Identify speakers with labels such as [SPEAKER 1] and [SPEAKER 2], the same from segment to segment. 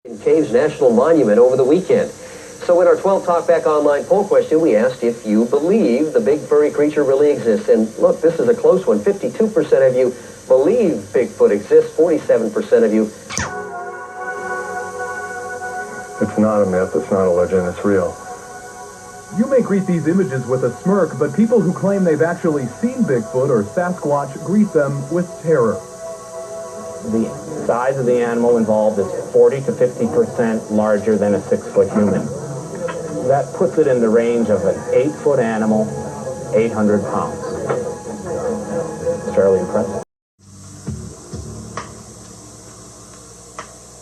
[SPEAKER 1] In Caves National Monument over the weekend. So in our 12 Talkback Online poll question, we asked if you believe the big furry creature really exists. And look, this is a close one. 52% of you believe Bigfoot exists. 47% of you.
[SPEAKER 2] It's not a myth. It's not a legend. It's real.
[SPEAKER 3] You may greet these images with a smirk, but people who claim they've actually seen Bigfoot or Sasquatch greet them with terror.
[SPEAKER 4] The size of the animal involved is 40 to 50% larger than a 6-foot human. That puts it in the range of an 8-foot animal, 800 pounds. It's fairly impressive.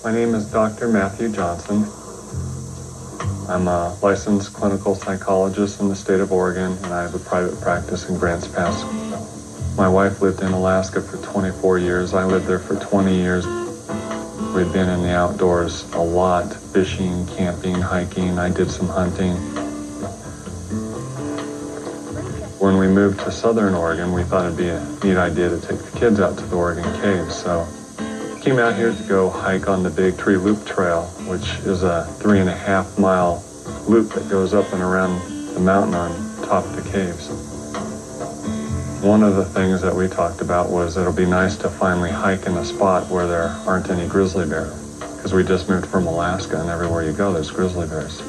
[SPEAKER 2] My name is Dr. Matthew Johnson. I'm a licensed clinical psychologist in the state of Oregon, and I have a private practice in Grants Pass. My wife lived in Alaska for 24 years. I lived there for 20 years. We've been in the outdoors a lot, fishing, camping, hiking. I did some hunting. When we moved to Southern Oregon, we thought it'd be a neat idea to take the kids out to the Oregon Caves. So we came out here to go hike on the Big Tree Loop Trail, which is a 3.5-mile loop that goes up and around the mountain on top of the caves. One of the things that we talked about was it'll be nice to finally hike in a spot where there aren't any grizzly bears, because we just moved from Alaska and everywhere you go there's grizzly bears.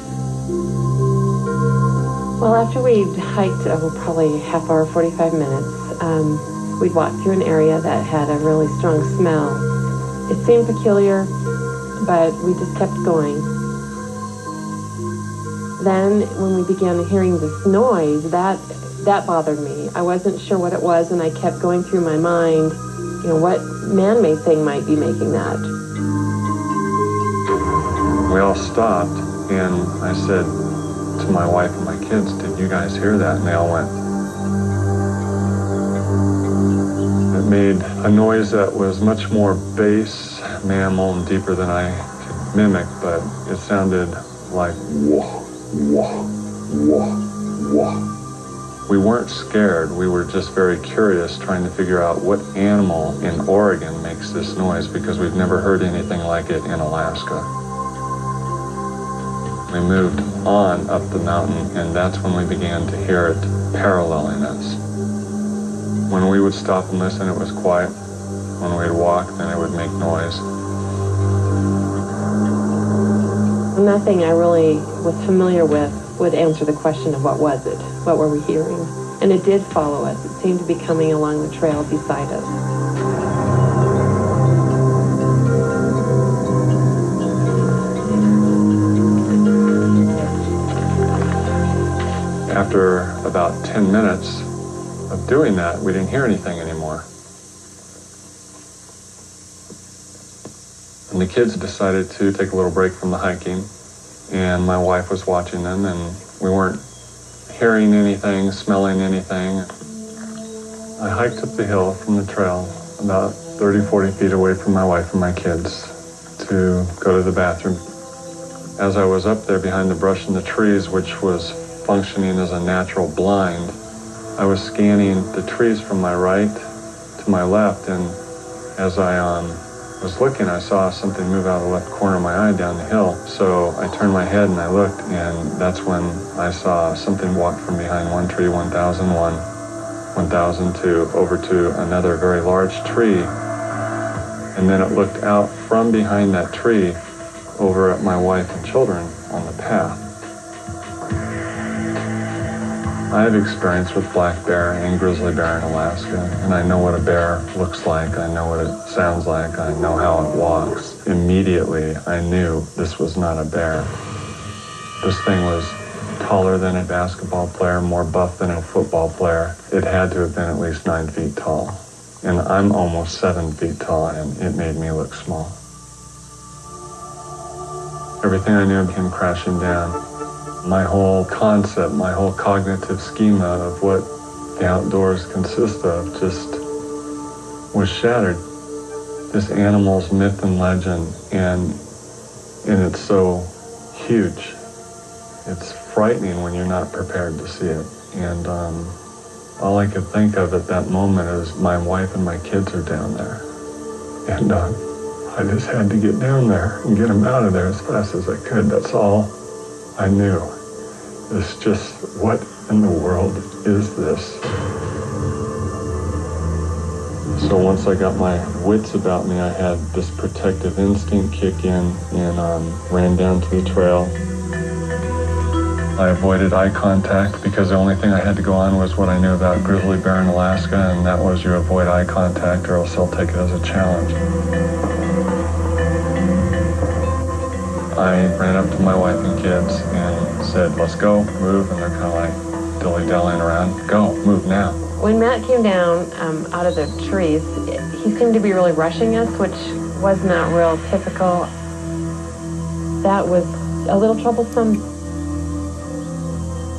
[SPEAKER 5] Well, after we'd hiked probably half hour, 45 minutes, we'd walked through an area that had a really strong smell. It seemed peculiar, but we just kept going. Then when we began hearing this noise, that bothered me. I wasn't sure what it was, and I kept going through my mind, what man-made thing might be making that.
[SPEAKER 2] We all stopped, and I said to my wife and my kids, "Did you guys hear that?" And they all went. It made a noise that was much more bass, mammal, and deeper than I could mimic, but it sounded like whoa, whoa, whoa, whoa. We weren't scared, we were just very curious, trying to figure out what animal in Oregon makes this noise, because we've never heard anything like it in Alaska. We moved on up the mountain, and that's when we began to hear it paralleling us. When we would stop and listen, it was quiet. When we'd walk, then it would make noise.
[SPEAKER 5] Nothing I really was familiar with would answer the question of what was it? What were we hearing? And it did follow us. It seemed to be coming along the trail beside us.
[SPEAKER 2] After about 10 minutes of doing that, we didn't hear anything anymore. And the kids decided to take a little break from the hiking, and my wife was watching them, and we weren't hearing anything, smelling anything. I hiked up the hill from the trail about 30, 40 feet away from my wife and my kids to go to the bathroom. As I was up there behind the brush and the trees, which was functioning as a natural blind, I was scanning the trees from my right to my left, and as I was looking, I saw something move out of the left corner of my eye down the hill. So I turned my head and I looked, and that's when I saw something walk from behind one tree, 1001, 1002, over to another very large tree. And then it looked out from behind that tree over at my wife and children on the path. I have experience with black bear and grizzly bear in Alaska, and I know what a bear looks like, I know what it sounds like, I know how it walks. Immediately, I knew this was not a bear. This thing was taller than a basketball player, more buff than a football player. It had to have been at least 9 feet tall. And I'm almost 7 feet tall, and it made me look small. Everything I knew came crashing down. My whole concept, my whole cognitive schema of what the outdoors consist of just was shattered. This animal's myth and legend, and it's so huge. It's frightening when you're not prepared to see it. And all I could think of at that moment is my wife and my kids are down there. And I just had to get down there and get him out of there as fast as I could. That's all I knew. It's just, what in the world is this? So once I got my wits about me, I had this protective instinct kick in and ran down to the trail. I avoided eye contact because the only thing I had to go on was what I knew about grizzly bear in Alaska, and that was you avoid eye contact or else they'll take it as a challenge. I ran up to my wife and kids and said, let's go, move, and they're kind of like dilly-dallying around. Go, move now.
[SPEAKER 5] When Matt came down out of the trees, he seemed to be really rushing us, which was not real typical. That was a little troublesome.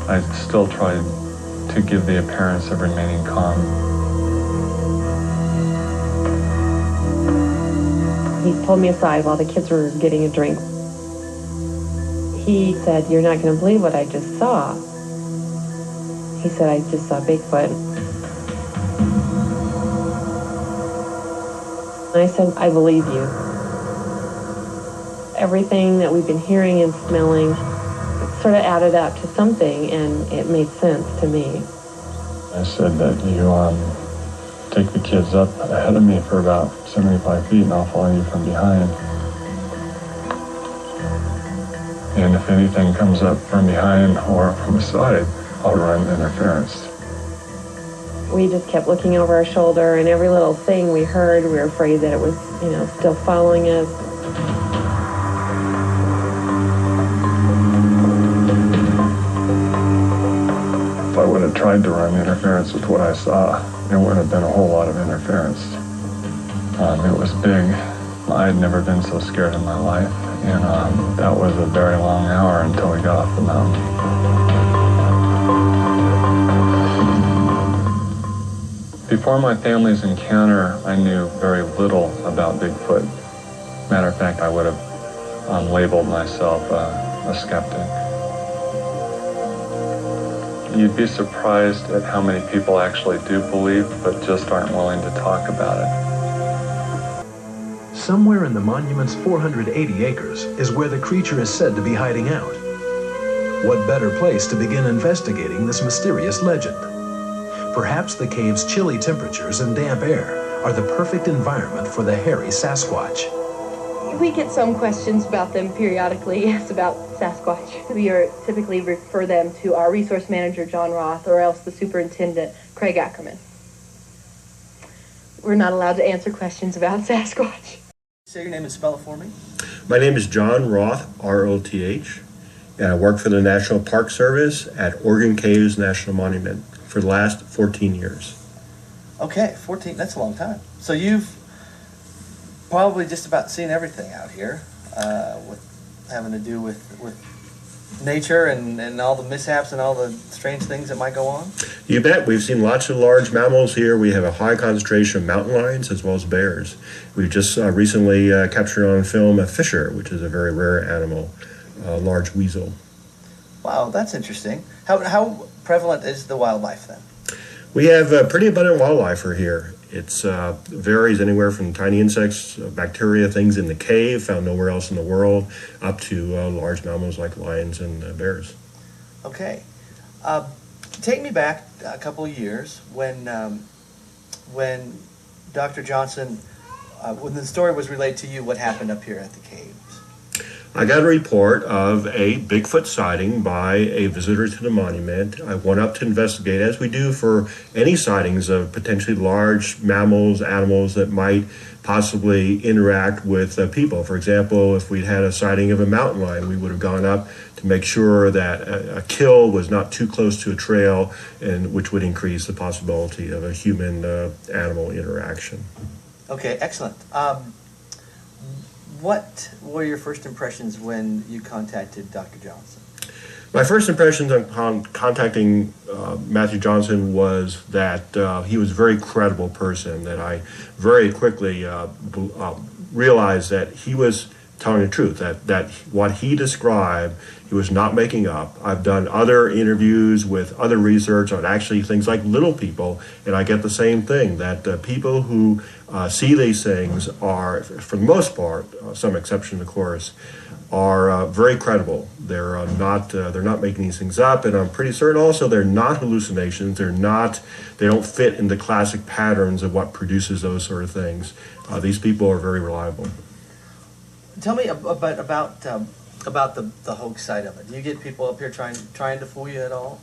[SPEAKER 2] I still tried to give the appearance of remaining calm.
[SPEAKER 5] He pulled me aside while the kids were getting a drink. He said, "You're not going to believe what I just saw." He said, "I just saw Bigfoot." And I said, "I believe you." Everything that we've been hearing and smelling sort of added up to something, and it made sense to me.
[SPEAKER 2] I said that you take the kids up ahead of me for about 75 feet and I'll follow you from behind. And if anything comes up from behind or from the side, I'll run interference.
[SPEAKER 5] We just kept looking over our shoulder, and every little thing we heard, we were afraid that it was, still following us.
[SPEAKER 2] If I would have tried to run interference with what I saw, there wouldn't have been a whole lot of interference. It was big. I had never been so scared in my life, and that was a very long hour until we got off the mountain. Before my family's encounter, I knew very little about Bigfoot. Matter of fact, I would have labeled myself a skeptic. You'd be surprised at how many people actually do believe, but just aren't willing to talk about it.
[SPEAKER 6] Somewhere in the monument's 480 acres is where the creature is said to be hiding out. What better place to begin investigating this mysterious legend? Perhaps the cave's chilly temperatures and damp air are the perfect environment for the hairy Sasquatch.
[SPEAKER 7] We get some questions about them periodically. It's about Sasquatch. We typically refer them to our resource manager, John Roth, or else the superintendent, Craig Ackerman. We're not allowed to answer questions about Sasquatch.
[SPEAKER 8] Say your name and spell it for me.
[SPEAKER 9] My name is John Roth, R-O-T-H, and I work for the National Park Service at Oregon Caves National Monument for the last 14 years.
[SPEAKER 8] Okay, 14, that's a long time. So you've probably just about seen everything out here with having to do with nature and all the mishaps and all the strange things that might go on?
[SPEAKER 9] You bet. We've seen lots of large mammals here. We have a high concentration of mountain lions as well as bears. We've just recently captured on film a fisher, which is a very rare animal, a large weasel.
[SPEAKER 8] Wow, that's interesting. How prevalent is the wildlife then?
[SPEAKER 9] We have pretty abundant wildlife here. It varies anywhere from tiny insects, bacteria, things in the cave found nowhere else in the world, up to large mammals like lions and bears.
[SPEAKER 8] Okay. Take me back a couple of years when Dr. Johnson, when the story was relayed to you, what happened up here at the caves?
[SPEAKER 9] I got a report of a Bigfoot sighting by a visitor to the monument. I went up to investigate, as we do for any sightings of potentially large mammals, animals that might possibly interact with people. For example, if we'd had a sighting of a mountain lion, we would have gone up to make sure that a kill was not too close to a trail, and which would increase the possibility of a human-animal interaction.
[SPEAKER 8] Okay, excellent. What were your first impressions when you contacted Dr. Johnson?
[SPEAKER 9] My first impressions on contacting Matthew Johnson was that he was a very credible person, that I very quickly realized that he was telling the truth, that what he described, he was not making up. I've done other interviews with other research on actually things like little people, and I get the same thing, that people who see these things are, for the most part, some exception of course, are very credible. They're not making these things up, and I'm pretty certain also they're not hallucinations. They don't fit in the classic patterns of what produces those sort of things. These people are very reliable.
[SPEAKER 8] Tell me about the hoax side of it. Do you get people up here trying to fool you at all?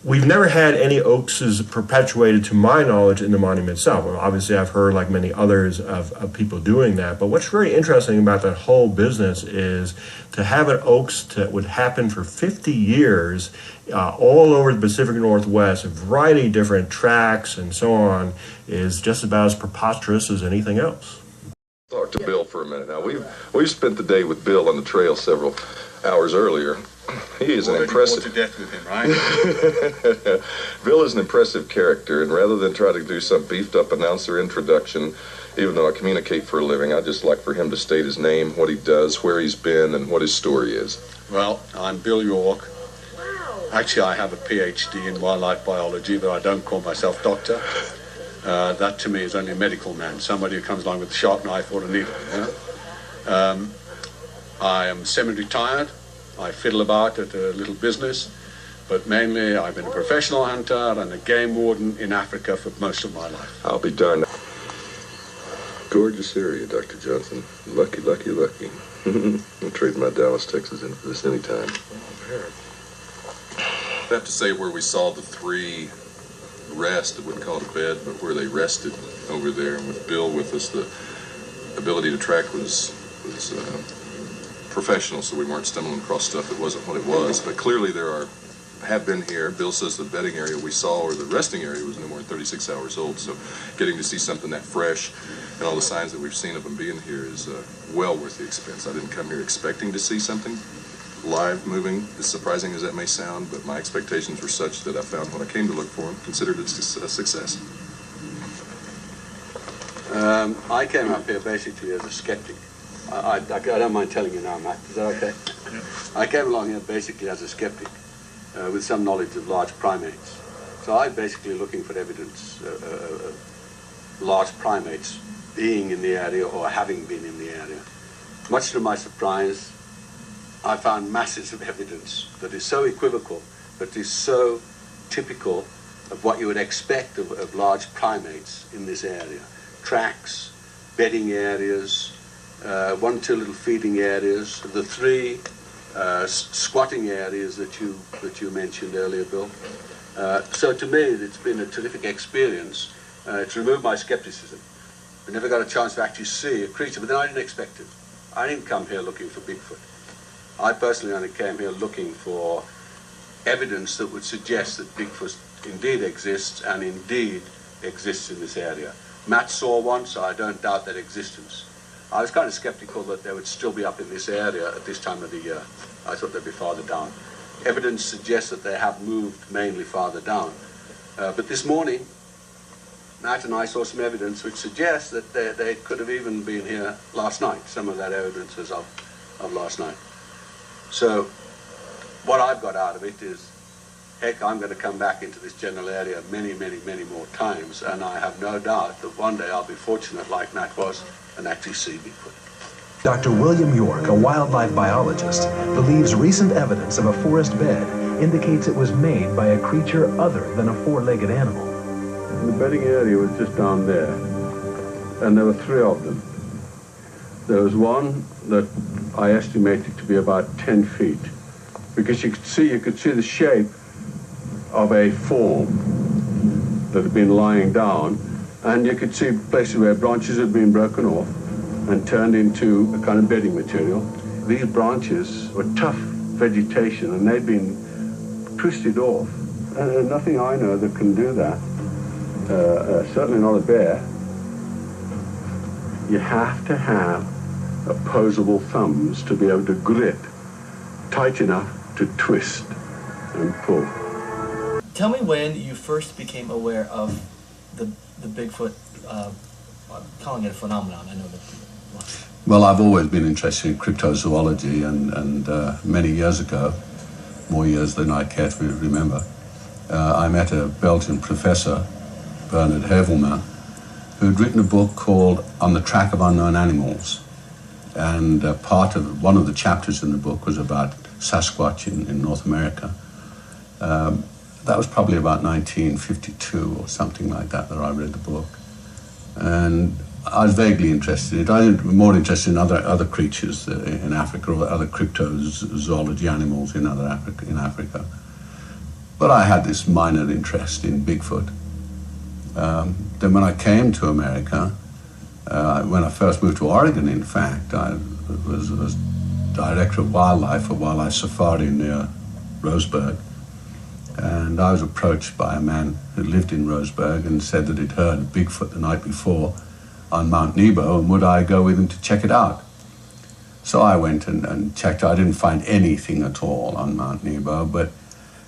[SPEAKER 9] We've never had any hoaxes perpetuated, to my knowledge, in the monument itself. Well, obviously, I've heard, like many others, of people doing that. But what's very interesting about that whole business is to have an hoax that would happen for 50 years all over the Pacific Northwest, a variety of different tracks and so on, is just about as preposterous as anything else.
[SPEAKER 10] Talk to Bill for a minute. Now, we've spent the day with Bill on the trail several hours earlier. He is an impressive...
[SPEAKER 11] to death with him, right?
[SPEAKER 10] Bill is an impressive character, and rather than try to do some beefed-up announcer introduction, even though I communicate for a living, I'd just like for him to state his name, what he does, where he's been, and what his story is.
[SPEAKER 11] Well, I'm Bill York. Actually, I have a PhD in wildlife biology, but I don't call myself doctor. That to me is only a medical man, somebody who comes along with a sharp knife or a needle. I am semi-retired. I fiddle about at a little business, but mainly I've been a professional hunter and a game warden in Africa for most of my life.
[SPEAKER 10] I'll be darned. Gorgeous area, Dr. Johnson. Lucky, lucky, lucky. I'll trade my Dallas, Texas in for this anytime. I have to say, where we saw the three rest, I wouldn't call it a bed, but where they rested over there, and with Bill with us, the ability to track was professional, so we weren't stumbling across stuff that wasn't what it was. But clearly have been here. Bill says the bedding area we saw, or the resting area, was no more than 36 hours old, so getting to see something that fresh and all the signs that we've seen of them being here is well worth the expense. I didn't come here expecting to see something live, moving, as surprising as that may sound, but my expectations were such that I found what I came to look for and considered it a success.
[SPEAKER 11] I came up here basically as a skeptic. I don't mind telling you now, Matt. Is that okay? Yeah. I came along here basically as a skeptic with some knowledge of large primates. So I'm basically looking for evidence of large primates being in the area or having been in the area. Much to my surprise, I found masses of evidence that is so equivocal, that is so typical of what you would expect of large primates in this area. Tracks, bedding areas, 1, 2 little feeding areas, the 3 squatting areas that you mentioned earlier, Bill. So to me, it's been a terrific experience. It's removed my skepticism. I never got a chance to actually see a creature, but then I didn't expect it. I didn't come here looking for Bigfoot. I personally only came here looking for evidence that would suggest that Bigfoot indeed exists and indeed exists in this area. Matt saw one, so I don't doubt their existence. I was kind of skeptical that they would still be up in this area at this time of the year. I thought they'd be farther down. Evidence suggests that they have moved mainly farther down. But this morning, Matt and I saw some evidence which suggests that they could have even been here last night. Some of that evidence is of last night. So what I've got out of it is, heck, I'm going to come back into this general area many, many, many more times, and I have no doubt that one day I'll be fortunate, like Matt was, and actually see Bigfoot.
[SPEAKER 6] Dr. William York, a wildlife biologist, believes recent evidence of a forest bed indicates it was made by a creature other than a four-legged animal.
[SPEAKER 12] The bedding area was just down there, and there were 3 of them. There was one that I estimated to be about 10 feet, because you could see the shape of a form that had been lying down, and you could see places where branches had been broken off and turned into a kind of bedding material. These branches were tough vegetation, and they'd been twisted off. And nothing I know that can do that. Certainly not a bear. You have to have opposable thumbs to be able to grip tight enough to twist and pull.
[SPEAKER 8] Tell me when you first became aware of the Bigfoot, I'm calling it a phenomenon, I know that
[SPEAKER 13] Well, I've always been interested in cryptozoology, and many years ago, more years than I care to remember, I met a Belgian professor, Bernard Hevelman, who'd written a book called On the Track of Unknown Animals. And one of the chapters in the book was about Sasquatch in North America. That was probably about 1952 or something like that I read the book. And I was vaguely interested in it. I was more interested in other creatures in Africa, or other cryptozoology animals in Africa. But I had this minor interest in Bigfoot. Then when I came to America, when I first moved to Oregon, in fact, I was director of wildlife for Wildlife Safari near Roseburg. And I was approached by a man who lived in Roseburg and said that he'd heard Bigfoot the night before on Mount Nebo, and would I go with him to check it out? So I went and checked. I didn't find anything at all on Mount Nebo, but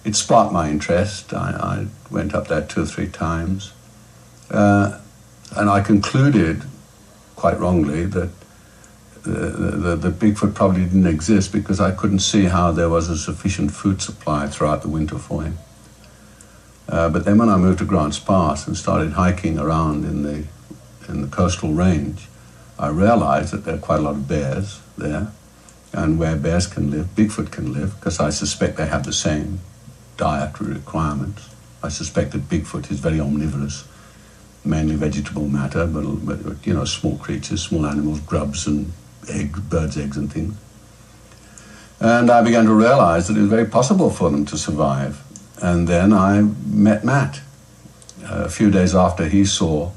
[SPEAKER 13] it sparked my interest. I went up there 2 or 3 times. And I concluded, quite wrongly, that the Bigfoot probably didn't exist because I couldn't see how there was a sufficient food supply throughout the winter for him. But then when I moved to Grants Pass and started hiking around in the coastal range, I realized that there are quite a lot of bears there, and where bears can live, Bigfoot can live, because I suspect they have the same dietary requirements. I suspect that Bigfoot is very omnivorous, mainly vegetable matter, but you know, small creatures, small animals, grubs and birds' eggs and things. And I began to realize that it was very possible for them to survive. And then I met Matt. A few days after he saw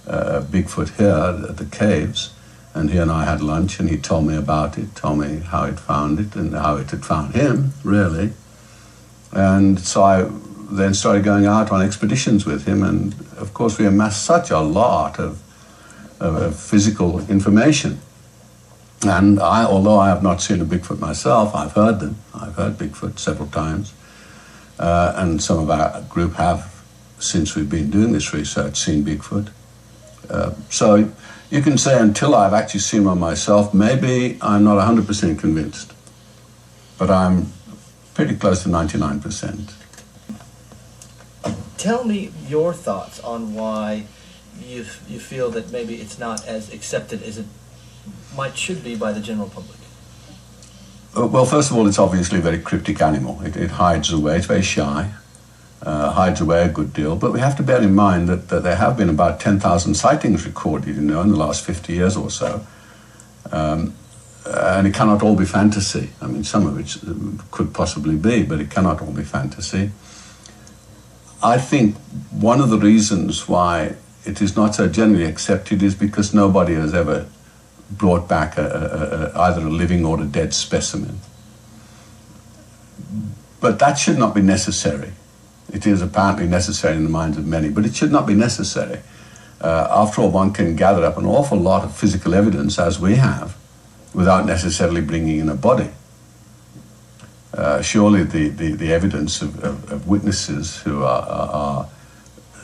[SPEAKER 13] Bigfoot here at the caves, and he and I had lunch, and he told me about it, told me how he'd found it and how it had found him, really. And so I then started going out on expeditions with him, and of course we amassed such a lot of physical information. And although I have not seen a Bigfoot myself, I've heard them. I've heard Bigfoot several times. And some of our group have, since we've been doing this research, seen Bigfoot. So you can say until I've actually seen one myself, maybe I'm not 100% convinced. But I'm pretty close to 99%.
[SPEAKER 8] Tell me your thoughts on why you feel that maybe it's not as accepted as it should be by the general public.
[SPEAKER 13] Well, first of all, it's obviously a very cryptic animal. It hides away. It's very shy, hides away a good deal. But we have to bear in mind that there have been about 10,000 sightings recorded, in the last 50 years or so. And it cannot all be fantasy. I mean, some of it could possibly be, but it cannot all be fantasy. I think one of the reasons why it is not so generally accepted is because nobody has ever brought back either a living or a dead specimen. But that should not be necessary. It is apparently necessary in the minds of many, but it should not be necessary. After all, one can gather up an awful lot of physical evidence, as we have, without necessarily bringing in a body. Surely the evidence of witnesses who are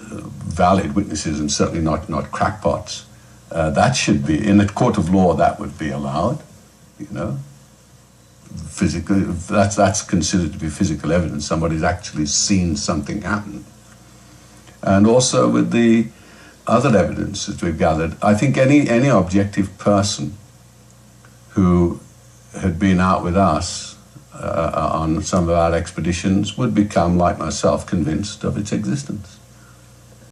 [SPEAKER 13] valid witnesses and certainly not crackpots, that should be, in a court of law, that would be allowed, Physically, that's considered to be physical evidence. Somebody's actually seen something happen. And also with the other evidence that we've gathered, I think any objective person who had been out with us on some of our expeditions would become, like myself, convinced of its existence.